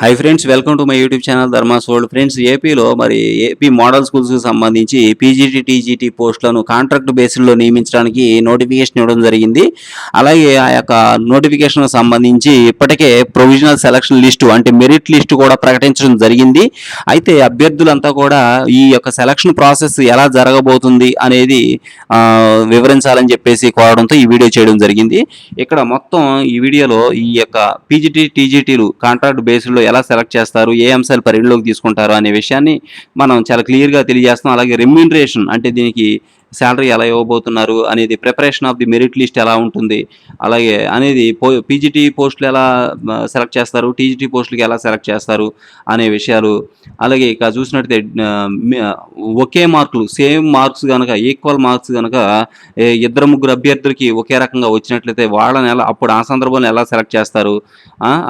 Hi friends, welcome to my YouTube channel Dharmas world. Friends, ఏపీలో AP model స్కూల్స్కి సంబంధించి PGT TGT పోస్టులను contract బేస్లో నియమించడానికి నోటిఫికేషన్ ఇవ్వడం జరిగింది. అలాగే ఆ యొక్క నోటిఫికేషన్కి సంబంధించి ఇప్పటికే ప్రొవిజనల్ సెలక్షన్ లిస్టు అంటే మెరిట్ లిస్టు కూడా ప్రకటించడం జరిగింది. అయితే అభ్యర్థులంతా కూడా ఈ యొక్క సెలక్షన్ ప్రాసెస్ ఎలా జరగబోతుంది అనేది వివరించాలని చెప్పేసి కోరడంతో ఈ వీడియో చేయడం జరిగింది. ఇక్కడ మొత్తం ఈ వీడియోలో ఈ యొక్క పీజీటీ టీజీటీలు కాంట్రాక్ట్ బేస్లో ఎలా సెలెక్ట్ చేస్తారు, ఏ అంశాలు పరిగణలోకి తీసుకుంటారు అనే విషయాన్ని మనం చాలా క్లియర్గా తెలియజేస్తాం. అలాగే రెమ్యూనరేషన్ అంటే దీనికి శాలరీ ఎలా ఇవ్వబోతున్నారు అనేది, preparation of the merit list ఎలా ఉంటుంది, అలాగే అనేది పీజీటీ పోస్టులు ఎలా సెలెక్ట్ చేస్తారు, టీజీటీ పోస్టులకి ఎలా సెలెక్ట్ చేస్తారు అనే విషయాలు. అలాగే ఇక చూసినట్టయితే ఒకే మార్కులు, సేమ్ మార్క్స్ కనుక, ఈక్వల్ మార్క్స్ కనుక ఇద్దరు ముగ్గురు అభ్యర్థులకి ఒకే రకంగా వచ్చినట్లయితే వాళ్ళని ఎలా, అప్పుడు ఆ సందర్భంలో ఎలా సెలెక్ట్ చేస్తారు,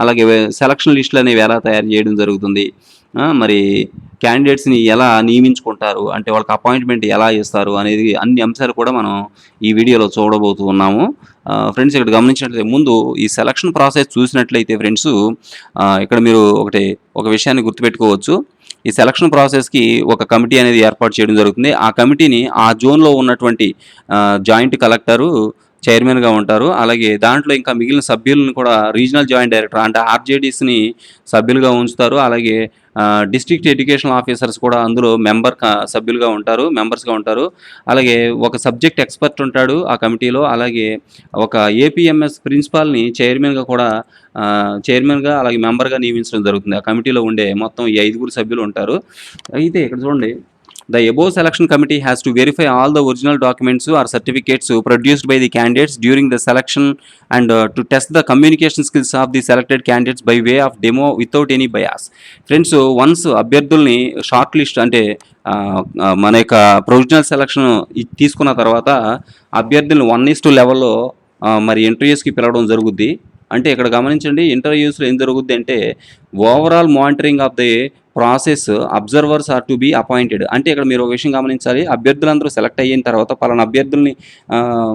అలాగే సెలక్షన్ లిస్టులు అనేవి ఎలా తయారు చేయడం జరుగుతుంది, మరి క్యాండిడేట్స్ని ఎలా నియమించుకుంటారు అంటే వాళ్ళకి అపాయింట్మెంట్ ఎలా ఇస్తారు అనేది అన్ని అంశాలు కూడా మనం ఈ వీడియోలో చూడబోతూ ఉన్నాము. ఫ్రెండ్స్, ఇక్కడ గమనించినట్లయితే ముందు ఈ సెలక్షన్ ప్రాసెస్ చూసినట్లయితే ఫ్రెండ్స్, ఇక్కడ మీరు ఒక విషయాన్ని గుర్తుపెట్టుకోవచ్చు. ఈ సెలక్షన్ ప్రాసెస్కి ఒక కమిటీ అనేది ఏర్పాటు చేయడం జరుగుతుంది. ఆ కమిటీని ఆ జోన్లో ఉన్నటువంటి జాయింట్ కలెక్టరు చైర్మన్గా ఉంటారు. అలాగే దాంట్లో ఇంకా మిగిలిన సభ్యులను కూడా రీజనల్ జాయింట్ డైరెక్టర్ అంటే ఆర్జేడీస్ని సభ్యులుగా ఉంచుతారు. అలాగే డిస్ట్రిక్ట్ ఎడ్యుకేషన్ ఆఫీసర్స్ కూడా అందులో మెంబర్స్గా ఉంటారు. అలాగే ఒక సబ్జెక్ట్ ఎక్స్పర్ట్ ఉంటాడు ఆ కమిటీలో. అలాగే ఒక ఏపీఎంఎస్ ప్రిన్సిపాల్ని చైర్మన్గా అలాగే మెంబర్గా నియమించడం జరుగుతుంది. ఆ కమిటీలో ఉండే మొత్తం ఈ 5 సభ్యులు ఉంటారు. అయితే ఇక్కడ చూడండి, the above selection committee has to verify all the original documents or certificates produced by the candidates during the selection and to test the communication skills of the selected candidates by way of demo without any bias. Friends, once అభ్యర్థుల్ని short list అంటే మన యొక్క provisional selection తీసుకున్న తర్వాత అభ్యర్థులను 1:2 లెవెల్లో మరి ఇంటర్వ్యూస్కి పిలవడం జరుగుద్ది. అంటే ఇక్కడ గమనించండి, ఇంటర్వ్యూస్లో ఏం జరుగుద్ది అంటే overall monitoring of the process observers are to be appointed. అంటే ఇక్కడ మీరు ఒక విషయం గమనించాలి, అభ్యర్థులందరూ సెలెక్ట్ అయిన తర్వాత పలానా అభ్యర్థుల్ని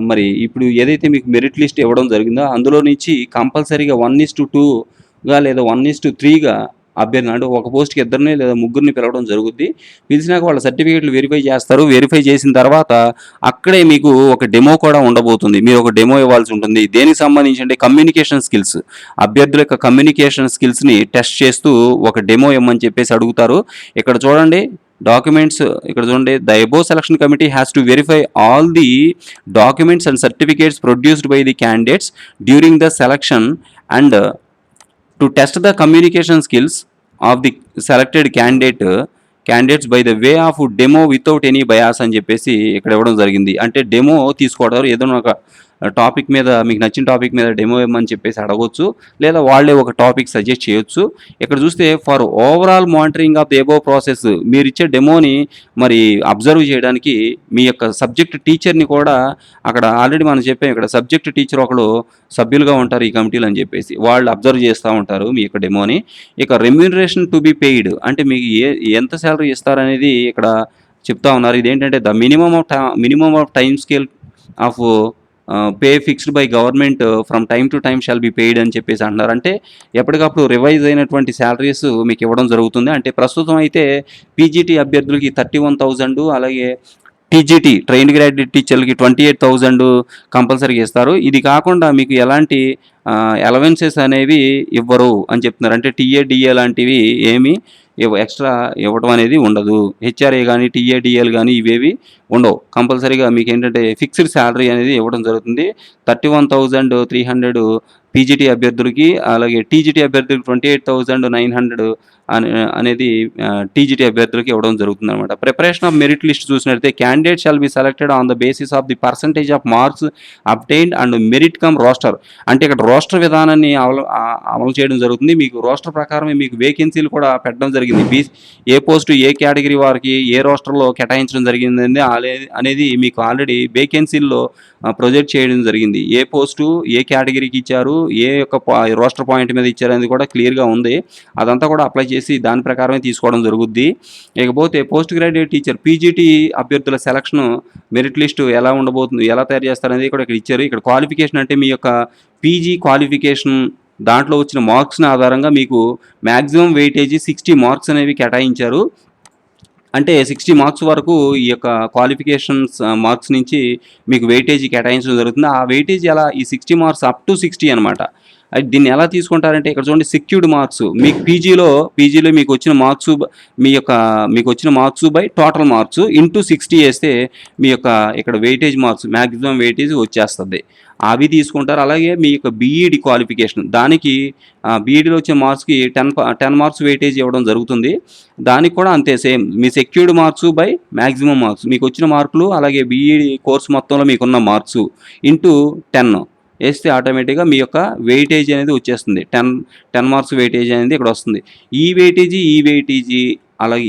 మరి ఇప్పుడు ఏదైతే మీకు మెరిట్ లిస్ట్ ఇవ్వడం జరిగిందో అందులో నుంచి కంపల్సరీగా 1:2గా లేదా 1:3గా అభ్యర్థి అంటే ఒక పోస్ట్కి 2 లేదా 3 పిలవడం జరుగుద్ది. పిలిచినాక వాళ్ళ సర్టిఫికేట్లు వెరిఫై చేస్తారు. వెరిఫై చేసిన తర్వాత అక్కడే మీకు ఒక డెమో కూడా ఉండబోతుంది. మీరు ఒక డెమో ఇవ్వాల్సి ఉంటుంది. దేనికి సంబంధించి అంటే కమ్యూనికేషన్ స్కిల్స్, అభ్యర్థుల యొక్క కమ్యూనికేషన్ స్కిల్స్ని టెస్ట్ చేస్తూ ఒక డెమో ఇవ్వమని చెప్పేసి అడుగుతారు. ఇక్కడ చూడండి డాక్యుమెంట్స్, ఇక్కడ చూడండి, the above selection committee has to verify all the documents and certificates produced by the candidates during the selection and to test the communication skills of the selected candidates by the way of demo without any bias అని చెప్పేసి ఇక్కడ ఇవ్వడం జరిగింది. అంటే demo తీసుకోవడం, ఏదైనా ఒక topic మీద మీకు నచ్చిన టాపిక్ మీద డెమో ఇవ్వమని చెప్పేసి అడగవచ్చు, లేదా వాళ్ళే ఒక టాపిక్ సజెస్ట్ చేయొచ్చు. ఇక్కడ చూస్తే for overall monitoring of the above process, మీరు ఇచ్చే డెమోని మరి అబ్జర్వ్ చేయడానికి మీ యొక్క సబ్జెక్ట్ టీచర్ని కూడా అక్కడ ఆల్రెడీ మనం చెప్పాం, ఇక్కడ సబ్జెక్ట్ టీచర్ ఒకళ్ళు సభ్యులుగా ఉంటారు ఈ కమిటీలు అని చెప్పేసి, వాళ్ళు అబ్జర్వ్ చేస్తూ ఉంటారు మీ యొక్క డెమోని. ఇక రెమ్యూనరేషన్ టు బి పెయిడ్ అంటే మీకు ఎంత శాలరీ ఇస్తారనేది ఇక్కడ చెప్తా ఉన్నారు. ఇదేంటంటే the minimum of time scale of pay fixed by government from time to time shall be paid అని చెప్పేసి అంటున్నారు. అంటే ఎప్పటికప్పుడు రివైజ్ అయినటువంటి శాలరీస్ మీకు ఇవ్వడం జరుగుతుంది. అంటే ప్రస్తుతం అయితే పీజీటీ అభ్యర్థులకి 31,000, అలాగే టీజీటీ ట్రైన్డ్ గ్రాడ్యుయేట్ టీచర్లకి 28,000 కంపల్సరీగా ఇస్తారు. ఇది కాకుండా మీకు ఎలాంటి అలవెన్సెస్ అనేవి ఇవ్వరు అని చెప్తున్నారు. అంటే టీఏ డిఏ లాంటివి ఏమీ ఎక్స్ట్రా ఇవ్వడం అనేది ఉండదు. హెచ్ఆర్ఏ కానీ టీఏడిఏలు కానీ ఇవేవి ఉండవు. కంపల్సరీగా మీకు ఏంటంటే ఫిక్స్డ్ శాలరీ అనేది ఇవ్వడం జరుగుతుంది. 31,300 పీజీటీ అభ్యర్థులకి, అలాగే టీజీటీ అభ్యర్థులకి 28,900 అనేది టీజీటీ అభ్యర్థులకి ఇవ్వడం జరుగుతుంది అనమాట. ప్రిపరేషన్ ఆఫ్ మెరిట్ లిస్ట్ చూసినట్లయితే candidate shall be selected on the basis of the percentage of marks obtained and merit come roster. అంటే ఇక్కడ రోస్టర్ విధానాన్ని అమలు చేయడం జరుగుతుంది. మీకు రోస్టర్ ప్రకారమే మీకు వేకెన్సీలు కూడా పెట్టడం జరిగింది. ఏ పోస్టు ఏ కేటగిరీ వారికి ఏ రోస్టర్లో కేటాయించడం జరిగింది అనేది మీకు ఆల్రెడీ వేకెన్సీల్లో ప్రొజెక్ట్ చేయడం జరిగింది. ఏ పోస్టు ఏ కేటగిరీకి ఇచ్చారు, ఏ యొక్క రోస్టర్ పాయింట్ మీద ఇచ్చారు అనేది కూడా క్లియర్గా ఉంది. అదంతా కూడా అప్లై చేసి దాని ప్రకారమే తీసుకోవడం జరుగుద్ది. ఇకపోతే పోస్ట్ గ్రాడ్యుయేట్ టీచర్ పీజీటీ అభ్యర్థుల సెలక్షన్ మెరిట్ లిస్టు ఎలా ఉండబోతుంది, ఎలా తయారు చేస్తారనేది కూడా ఇక్కడ ఇచ్చారు. ఇక్కడ క్వాలిఫికేషన్ అంటే మీ యొక్క పీజీ క్వాలిఫికేషన్ దాంట్లో వచ్చిన మార్క్స్‌ని ఆధారంగా మీకు మాక్సిమం వెయిటేజీ 60 మార్క్స్ అనేవి కేటాయించారు. అంటే 60 మార్క్స్ వరకు ఈ యొక్క క్వాలిఫికేషన్స్ మార్క్స్ నుంచి మీకు వెయిటేజీ కేటాయించడం జరుగుతుంది. ఆ వెయిటేజీ ఎలా ఈ 60 మార్క్స్ అప్ టు 60 అనమాట. దీన్ని ఎలా తీసుకుంటారంటే ఇక్కడ చూడండి సెక్యూర్డ్ మార్క్స్ మీకు పీజీలో మీకొచ్చిన మార్క్స్ మీకొచ్చిన marks by total marks into 60 ఏస్తే మీ యొక్క ఇక్కడ వెయిటేజ్ మార్క్స్ మాక్సిమం వెయిటేజ్ వచ్చేస్తది. అవి తీసుకుంటారు. అలాగే మీ యొక్క బీఈడీ క్వాలిఫికేషన్ దానికి బీఈడీలో వచ్చే మార్క్స్‌కి 10 మార్క్స్ వెయిటేజ్ ఇవ్వడం జరుగుతుంది. దానికి కూడా అంతే సేమ్ మీ secured marks by maximum marks మీకొచ్చిన మార్కులు అలాగే బీఈడీ కోర్స్ మొత్తంలో మీకున్న మార్క్స్ ఇంటూ 10 ఏస్తే ఆటోమేటిక్‌గా మీ యొక్క వెయిటేజ్ అనేది వచ్చేస్తుంది. 10 మార్క్స్ వెయిటేజ్ అనేది ఇక్కడ వస్తుంది. ఈ వెయిటేజీ అలాగే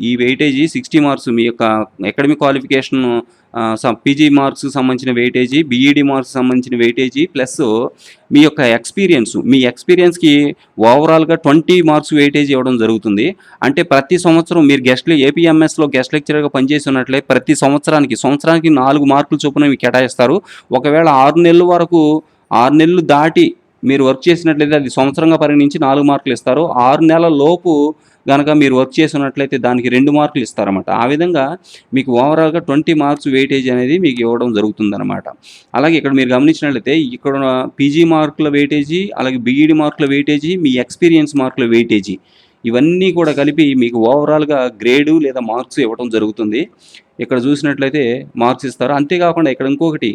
ఈ వెయిటేజీ 60 మార్క్స్ మీ యొక్క అకాడమిక్ క్వాలిఫికేషన్ పీజీ మార్క్స్‌కి సంబంధించిన వెయిటేజీ, బీఈడీ మార్క్స్‌కి సంబంధించిన వెయిటేజీ ప్లస్ మీ యొక్క మీ ఎక్స్‌పీరియన్స్‌కి ఓవరాల్‌గా 20 మార్క్స్ వెయిటేజ్ ఇవ్వడం జరుగుతుంది. అంటే ప్రతి సంవత్సరం మీరు ఏపీఎంఎస్‌లో గెస్ట్ లెక్చరర్‌గా పనిచేసి ఉన్నట్లయితే ప్రతి సంవత్సరానికి 4 మార్కులు చొప్పున మీకు కేటాయిస్తారు. ఒకవేళ 6 నెలలు దాటి మీరు వర్క్ చేసినట్లయితే అది సంవత్సరంగా పరిగణించి 4 మార్కులు ఇస్తారు. 6 నెలల లోపు గనక మీరు వర్క్ చేస్తున్నట్లయితే దానికి 2 మార్కులు ఇస్తారన్నమాట. ఆ విధంగా మీకు ఓవరాల్‌గా 20 మార్క్స్ వెయిటేజ్ అనేది మీకు ఇవ్వడం జరుగుతుందన్నమాట. అలాగే ఇక్కడ మీరు గమనించినట్లయితే ఇక్కడ పీజీ మార్కుల వెయిటేజీ, అలాగే బీఈడీ మార్కుల వెయిటేజీ, మీ ఎక్స్‌పీరియన్స్ మార్కుల వెయిటేజీ ఇవన్నీ కూడా కలిపి మీకు ఓవరాల్‌గా గ్రేడు లేదా మార్క్స్ ఇవ్వడం జరుగుతుంది. ఇక్కడ చూసినట్లయితే మార్క్స్ ఇస్తారు. అంతేకాకుండా ఇక్కడ ఇంకొకటి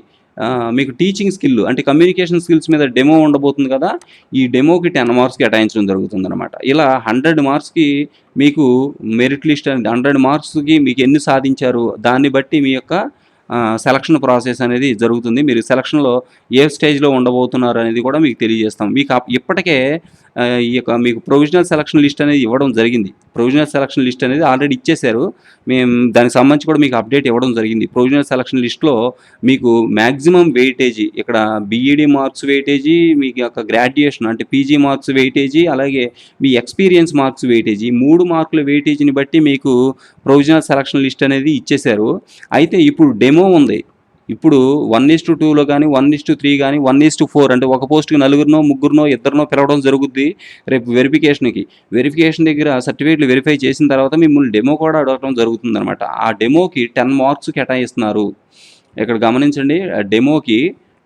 మీకు టీచింగ్ స్కిల్ అంటే కమ్యూనికేషన్ స్కిల్స్ మీద డెమో ఉండబోతుంది కదా! ఈ డెమోకి 10 మార్క్స్ కేటాయించడం జరుగుతుందనమాట. ఇలా 100 మార్క్స్‌కి మీకు మెరిట్ లిస్ట్ అనేది 100 మార్క్స్‌కి మీకు ఎన్ని సాధించారు దాన్ని బట్టి మీ యొక్క సెలక్షన్ ప్రాసెస్ అనేది జరుగుతుంది. మీరు సెలక్షన్‌లో ఏ స్టేజ్‌లో ఉండబోతున్నారు అనేది కూడా మీకు తెలియజేస్తాం. మీకు ఇప్పటికే ఈ యొక్క మీకు ప్రొవిజనల్ సెలక్షన్ లిస్ట్ అనేది ఇవ్వడం జరిగింది. ప్రొవిజనల్ సెలక్షన్ లిస్ట్ అనేది ఆల్రెడీ ఇచ్చేశారు. మేము దానికి సంబంధించి కూడా మీకు అప్డేట్ ఇవ్వడం జరిగింది. ప్రొవిజనల్ సెలక్షన్ లిస్ట్‌లో మీకు మాక్సిమం వెయిటేజీ ఇక్కడ బీఈడీ మార్క్స్ వెయిటేజీ, మీకు యొక్క గ్రాడ్యుయేషన్ అంటే పీజీ మార్క్స్ వెయిటేజీ, అలాగే మీ ఎక్స్‌పీరియన్స్ మార్క్స్ వెయిటేజీ 3 మార్కుల వెయిటేజీని బట్టి మీకు ప్రొవిజనల్ సెలక్షన్ లిస్ట్ అనేది ఇచ్చేశారు. అయితే ఇప్పుడు డెమో ఉంది. ఇప్పుడు 1:2లో గానీ, 1:3 గానీ, 1:4 అంటే ఒక పోస్ట్‌కి నలుగురినో, ముగ్గురినో, ఇద్దరినో పిలవడం జరుగుద్ది రేపు వెరిఫికేషన్‌కి. వెరిఫికేషన్ దగ్గర సర్టిఫికేట్‌లు వెరిఫై చేసిన తర్వాత మిమ్మల్ని డెమో కూడా అడగటం జరుగుతుందనమాట. ఆ డెమోకి 10 మార్క్స్ కేటాయిస్తున్నారు. ఇక్కడ గమనించండి డెమోకి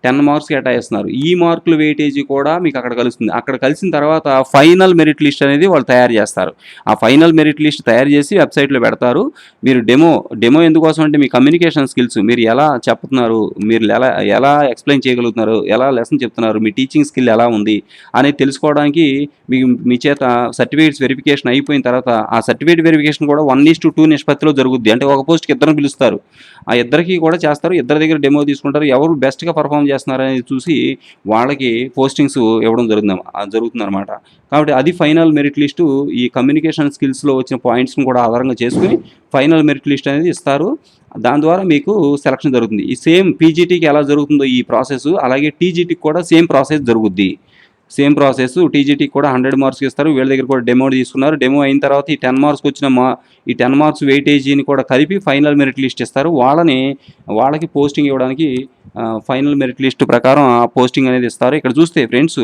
10 మార్క్స్ కేటాయిస్తున్నారు. ఈ మార్కుల వెయిటేజీ కూడా మీకు అక్కడ కలుస్తుంది. అక్కడ కలిసిన తర్వాత ఫైనల్ మెరిట్ లిస్ట్ అనేది వాళ్ళు తయారు చేస్తారు. ఆ ఫైనల్ మెరిట్ లిస్ట్ తయారు చేసి వెబ్‌సైట్‌లో పెడతారు. మీరు డెమో ఎందుకోసం అంటే మీ కమ్యూనికేషన్ స్కిల్స్ మీరు ఎలా చెప్తున్నారు, మీరు ఎలా ఎక్స్‌ప్లెయిన్ చేయగలుగుతున్నారు, ఎలా లెసన్ చెప్తున్నారు, మీ టీచింగ్ స్కిల్ ఎలా ఉంది అనేది తెలుసుకోవడానికి మీ చేత సర్టిఫికేట్స్ వెరిఫికేషన్ అయిపోయిన తర్వాత ఆ సర్టిఫికేట్ వెరిఫికేషన్ కూడా 1:2 నిష్పత్తిలో జరుగుద్ది. అంటే ఒక పోస్ట్‌కి ఇద్దరిని పిలుస్తారు. ఆ ఇద్దరికి కూడా చేస్తారు. ఇద్దరి దగ్గర డెమో తీసుకుంటారు. ఎవరు బెస్ట్‌గా పర్ఫార్మ్ చేస్తున్నారనేది చూసి వాళ్ళకి పోస్టింగ్స్ ఇవ్వడం జరుగుతుందనమాట. కాబట్టి అది ఫైనల్ మెరిట్ లిస్టు. ఈ కమ్యూనికేషన్ స్కిల్స్‌లో వచ్చిన పాయింట్స్‌ని కూడా ఆధారంగా చేసుకొని ఫైనల్ మెరిట్ లిస్ట్ అనేది ఇస్తారు. దాని ద్వారా మీకు సెలక్షన్ జరుగుతుంది. ఈ సేమ్ పీజీటీకి ఎలా జరుగుతుందో ఈ ప్రాసెస్ అలాగే టీజీటీకి కూడా సేమ్ ప్రాసెస్ జరుగుద్ది. సేమ్ ప్రాసెస్ టీజీటీకి కూడా 100 మార్క్స్‌కి ఇస్తారు. వీళ్ళ దగ్గర కూడా డెమో తీసుకున్నారు. డెమో అయిన తర్వాత ఈ 10 మార్క్స్‌కి వచ్చిన ఈ 10 మార్క్స్ వెయిటేజీని కూడా కలిపి ఫైనల్ మెరిట్ లిస్ట్ ఇస్తారు. వాళ్ళకి పోస్టింగ్ ఇవ్వడానికి ఫైనల్ మెరిట్ లిస్ట్ ప్రకారం ఆ పోస్టింగ్ అనేది ఇస్తారు. ఇక్కడ చూస్తే friends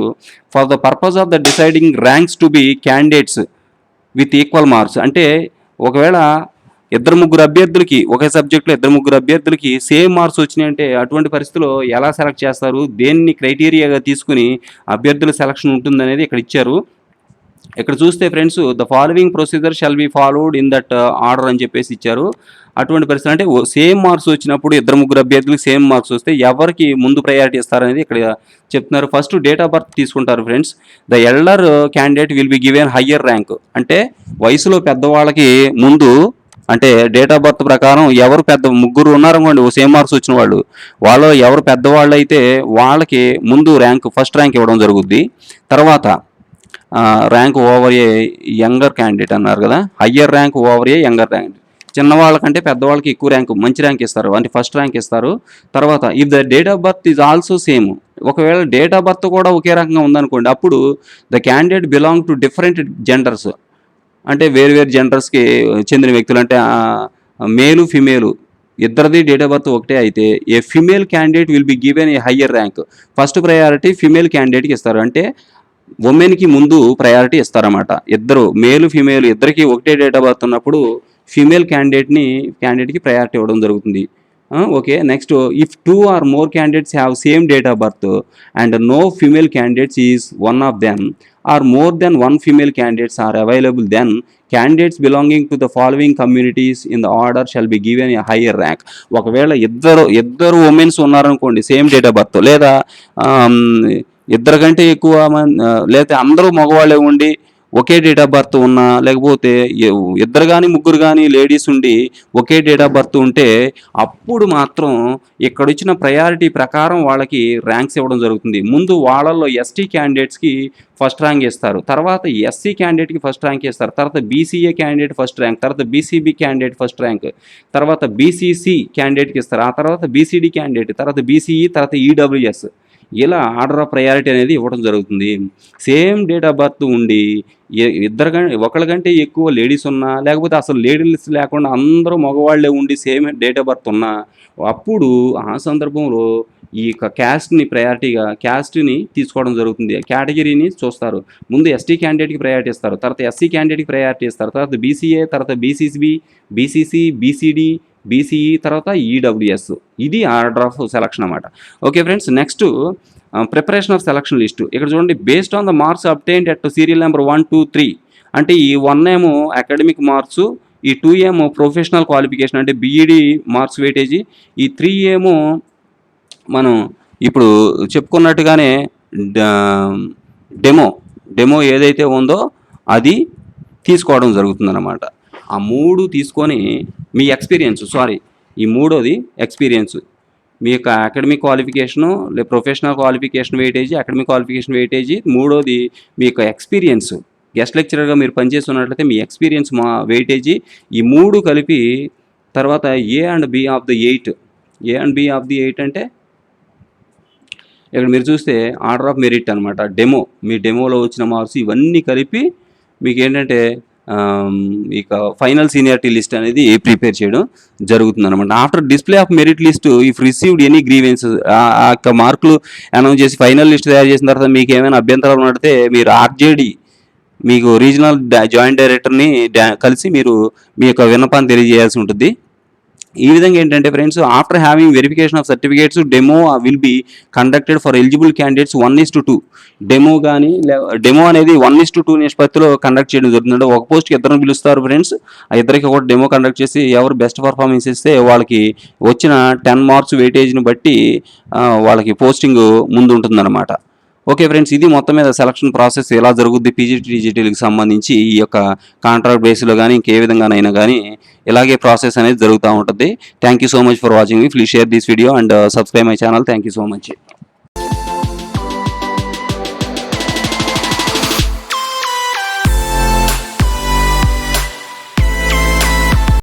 for the purpose of the deciding ranks to be candidates with equal marks అంటే ఒకవేళ ఒకే సబ్జెక్టులో 2-3 అభ్యర్థులకి సేమ్ మార్క్స్ వచ్చినాయంటే అటువంటి పరిస్థితిలో ఎలా సెలెక్ట్ చేస్తారు? దేన్ని క్రైటీరియాగా తీసుకొని అభ్యర్థుల సెలక్షన్ ఉంటుందనేది ఇక్కడ ఇచ్చారు. ఇక్కడ చూస్తే friends the following procedure shall be followed in that order అని చెప్పేసి ఇచ్చారు. అటువంటి పరిస్థితి అంటే సేమ్ మార్క్స్ వచ్చినప్పుడు 2-3 అభ్యర్థులకు సేమ్ మార్క్స్ వస్తే ఎవరికి ముందు ప్రయారిటీ ఇస్తారనేది ఇక్కడ చెప్తున్నారు. ఫస్ట్ డేట్ ఆఫ్ బర్త్ తీసుకుంటారు friends. The elder candidate will be given higher rank అంటే వయసులో పెద్దవాళ్ళకి ముందు అంటే డేట్ ఆఫ్ బర్త్ ప్రకారం ఎవరు ముగ్గురు ఉన్నారనుకోండి సేమ్ మార్క్స్ వచ్చిన వాళ్ళు ఎవరు పెద్దవాళ్ళు అయితే వాళ్ళకి ముందు ఫస్ట్ ర్యాంక్ ఇవ్వడం జరుగుద్ది. తర్వాత rank over a younger candidate అన్నారు కదా, higher rank over a younger candidate. చిన్నవాళ్ళకంటే పెద్దవాళ్ళకి ఎక్కువ మంచి ర్యాంక్ ఇస్తారు అంటే ఫస్ట్ ర్యాంక్ ఇస్తారు. తర్వాత if the date of birth is also same ఒకవేళ డేట్ ఆఫ్ బర్త్ కూడా ఒకే రకంగా ఉందనుకోండి అప్పుడు the candidate belong to different genders అంటే వేరు జెండర్స్కి చెందిన వ్యక్తులు అంటే మేలు ఫిమేలు ఇద్దరిది డేట్ ఆఫ్ బర్త్ ఒకటే అయితే a female candidate will be given a higher rank first priority female క్యాండిడేట్కి ఇస్తారు. అంటే ఉమెన్‌కి ముందు ప్రయారిటీ ఇస్తారన్నమాట. ఇద్దరు మేల్, ఫీమేల్ ఇద్దరికీ ఒకటే డేట్ ఆఫ్ బర్త్ ఉన్నప్పుడు ఫీమేల్ క్యాండిడేట్‌కి ప్రయారిటీ ఇవ్వడం జరుగుతుంది. Okay. Next if 2 or more candidates have same date of birth and no female candidates is one of them or more than one female candidates are available then candidates belonging to the following communities in the order shall be given a higher rank. ఒకవేళ ఇద్దరు women's ఉన్నారనుకోండి same date of birth, లేదా ఆమ్, ఇద్దరు కంటే ఎక్కువ లేకపోతే అందరూ మగవాళ్ళే ఉండి ఒకే డేట్ ఆఫ్ బర్త్ ఉన్నా, లేకపోతే ఇద్దరు కానీ ముగ్గురు కానీ లేడీస్ ఉండి ఒకే డేట్ ఆఫ్ బర్త్ ఉంటే అప్పుడు మాత్రం ఇక్కడ ఇచ్చిన ప్రయారిటీ ప్రకారం వాళ్ళకి ర్యాంక్స్ ఇవ్వడం జరుగుతుంది. ముందు వాళ్ళల్లో ఎస్టీ క్యాండిడేట్స్కి ఫస్ట్ ర్యాంక్ ఇస్తారు, తర్వాత ఎస్సీ క్యాండిడేట్కి ఫస్ట్ ర్యాంక్ ఇస్తారు, తర్వాత బీసీఏ క్యాండిడేట్ ఫస్ట్ ర్యాంక్, తర్వాత బీసీబీ క్యాండిడేట్ ఫస్ట్ ర్యాంక్, తర్వాత బీసీసీ క్యాండిడేట్కి ఇస్తారు, ఆ తర్వాత బీసీడీ క్యాండిడేట్, తర్వాత బీసీఈ, తర్వాత ఈడబ్ల్యూఎస్. ఇలా ఆర్డర్ ఆఫ్ ప్రయారిటీ అనేది ఇవ్వడం జరుగుతుంది. సేమ్ డేట్ ఆఫ్ బర్త్ ఉండి ఒకళ్ళ కంటే ఎక్కువ లేడీస్ ఉన్నా, లేకపోతే అసలు లేడీస్ లేకుండా అందరూ మగవాళ్ళే ఉండి సేమ్ డేట్ ఆఫ్ బర్త్ ఉన్నా, అప్పుడు ఆ సందర్భంలో ఈ క్యాస్ట్ని తీసుకోవడం జరుగుతుంది. కేటగిరీని చూస్తారు. ముందు ఎస్టీ క్యాండిడేట్కి ప్రయారిటీ ఇస్తారు, తర్వాత ఎస్సీ క్యాండిడేట్కి ప్రయారిటీ ఇస్తారు, తర్వాత బీసీఏ, తర్వాత బీసీసీ, బీసీసీ, బీసీడీ, బీసీఈ, తర్వాత ఈడబ్ల్యూఎస్. ఇది ఆర్డర్ ఆఫ్ సెలక్షన్ అన్నమాట. Okay friends, next preparation of selection list. ఇక్కడ చూడండి, based on the marks obtained at serial number 1, 2, 3. అంటే ఈ 1 ఏమో అకాడమిక్ మార్క్స్, ఈ 2 ఏమో ప్రొఫెషనల్ క్వాలిఫికేషన్ అంటే బీఈడి మార్క్స్ వెయిటేజీ, ఈ 3 ఏమో మనం ఇప్పుడు చెప్పుకున్నట్టుగానే డెమో ఏదైతే ఉందో అది తీసుకోవడం జరుగుతుందన్నమాట. ఆ 3 తీసుకొని మీ ఈ మూడోది ఎక్స్పీరియన్స్, మీ యొక్క academic qualification, professional qualification weightage, academic qualification weightage, మూడోది మీ యొక్క ఎక్స్పీరియన్స్. గెస్ట్ లెక్చరర్గా మీరు పనిచేస్తున్నట్లయితే మీ ఎక్స్పీరియన్స్ వెయిటేజీ, ఈ 3 కలిపి తర్వాత A and B of the 8 అంటే ఇక్కడ మీరు చూస్తే ఆర్డర్ ఆఫ్ మెరిట్ అనమాట. మీ డెమోలో వచ్చిన మార్క్స్ ఇవన్నీ కలిపి మీకు ఏంటంటే ఇక ఫైనల్ సీనియారిటీ లిస్ట్ అనేది ప్రిపేర్ చేయడం జరుగుతుందన్నమాట. After display of merit list if received any grievances, ఆ యొక్క మార్కులు అనౌన్స్ చేసి ఫైనల్ లిస్ట్ తయారు చేసిన తర్వాత మీకు ఏమైనా అభ్యంతరాలు ఉన్నట్టే మీరు ఆర్జేడీ, మీకు రీజనల్ జాయింట్ డైరెక్టర్ని కలిసి మీరు మీ యొక్క విన్నపాన్ని తెలియజేయాల్సి ఉంటుంది. ఈ విధంగా ఏంటంటే friends, after having verification of certificates demo will be conducted for eligible candidates 1:2. Demo అనేది 1:2 నిష్పత్తిలో కండక్ట్ చేయడం జరుగుతుంది. ఒక పోస్ట్కి ఇద్దరిని పిలుస్తారు ఫ్రెండ్స్. ఆ ఇద్దరికి ఒక డెమో కండక్ట్ చేసి ఎవరు బెస్ట్ పర్ఫార్మెన్స్ ఇస్తే వాళ్ళకి వచ్చిన 10 మార్క్స్ వెయిటేజ్ని బట్టి వాళ్ళకి పోస్టింగ్ ముందు ఉంటుందన్నమాట. ఓకే ఫ్రెండ్స్, ఇది మొత్తం మీద సెలక్షన్ ప్రాసెస్ ఎలా జరుగుద్ది పీజీటీ టీజీటీలకు సంబంధించి. ఈ యొక్క కాంట్రాక్ట్ బేస్లో కానీ ఇంకే విధంగానైనా కానీ ఇలాగే ప్రాసెస్ అనేది జరుగుతూ ఉంటుంది. Thank you so much for watching. Please share this video and subscribe my channel. Thank you so much.